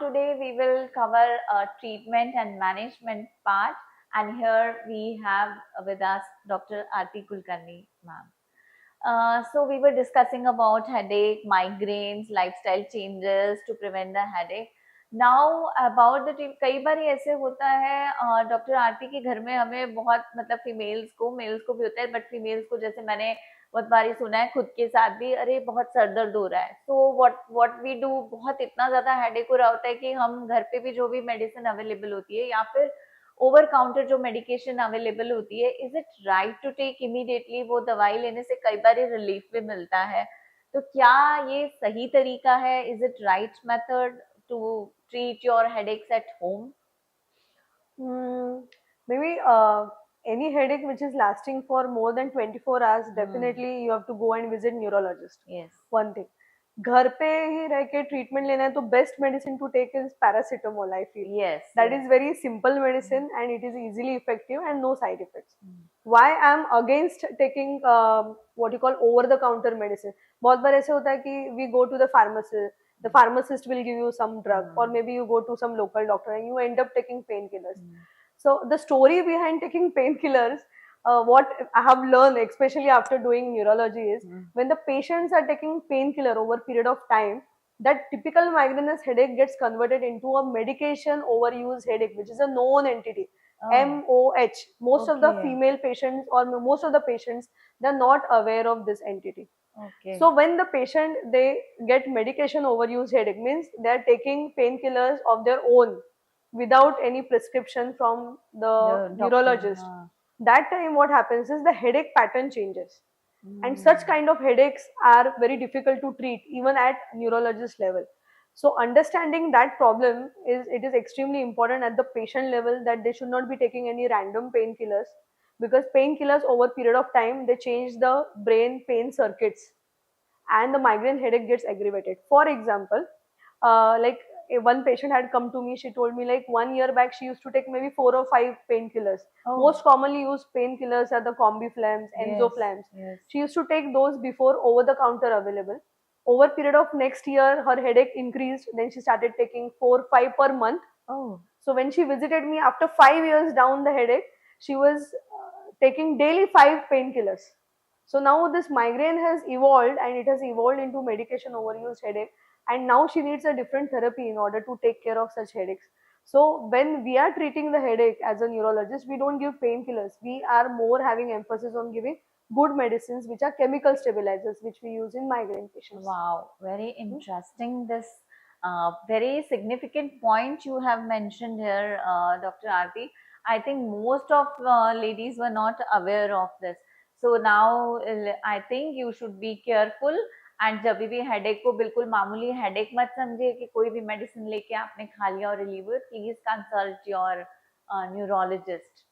today we will cover treatment and management part, and here we have with us Dr. Aarti Kulkarni, ma'am. So we were discussing about headache, migraines, lifestyle changes to prevent the headache. Now about the कई बार ऐसे होता है doctor आरती के घर में हमें बहुत मतलब फीमेल्स को मेल्स को भी होता है, बट फीमेल्स को जैसे मैंने बहुत बारी सुना है खुद के साथ भी, अरे बहुत सर दर्द हो रहा है, तो व्हाट वी डू, बहुत इतना ज्यादा हेडेक हो रहा होता है कि हम घर पे भी जो भी मेडिसिन अवेलेबल होती है या फिर ओवर काउंटर जो मेडिकेशन अवेलेबल होती है, is it right to take immediately? वो दवाई लेने से कई बार रिलीफ भी मिलता है, तो क्या ये सही तरीका है? Is it right method to treat your headaches at home? Maybe any headache which is lasting for more than 24 hours, definitely you have to go and visit neurologist. Yes. One thing. घर पे ही रह के treatment लेना है तो best medicine to take is paracetamol. I feel that is very simple medicine and it is easily effective and no side effects. Why I am against taking what you call over the counter medicine. बहुत बार ऐसे होता है कि we go to the pharmacist, the pharmacist will give you some drug, or maybe you go to some local doctor and you end up taking painkillers. So the story behind taking painkillers, what I have learned, especially after doing neurology, is when the patients are taking painkiller over a period of time, that typical migrainous headache gets converted into a medication overuse headache, which is a known entity. MOH. Most of the female patients or most of the patients, they're not aware of this entity. Okay. So when the patient they get medication overuse headache, means they are taking painkillers of their own without any prescription from the neurologist. That time what happens is the headache pattern changes. And such kind of headaches are very difficult to treat even at neurologist level. So understanding that problem it is extremely important at the patient level, that they should not be taking any random painkillers, because painkillers over period of time they change the brain pain circuits and the migraine headache gets aggravated. For example, like one patient had come to me, she told me like 1 year back she used to take maybe 4 or 5 painkillers. Most commonly used painkillers are the Combiflams, Enzoflams. She used to take those before over the counter available. Over period of next year her headache increased, then she started taking 4-5 per month. So when she visited me after 5 years down the headache, she was taking daily 5 painkillers. So now this migraine has evolved and it has evolved into medication overuse headache, and now she needs a different therapy in order to take care of such headaches. So when we are treating the headache as a neurologist, we don't give painkillers. We are more having emphasis on giving good medicines which are chemical stabilizers, which we use in migraine patients. Wow, very interesting. This very significant point you have mentioned here, Dr. Aarti. I think most of ladies were not aware of this. So now I think you should be careful, and जब भी headache को बिल्कुल मामूली headache मत समझिए कि कोई भी मेडिसिन लेके आपने खा लिया और रिलीव हुए. Please consult your neurologist.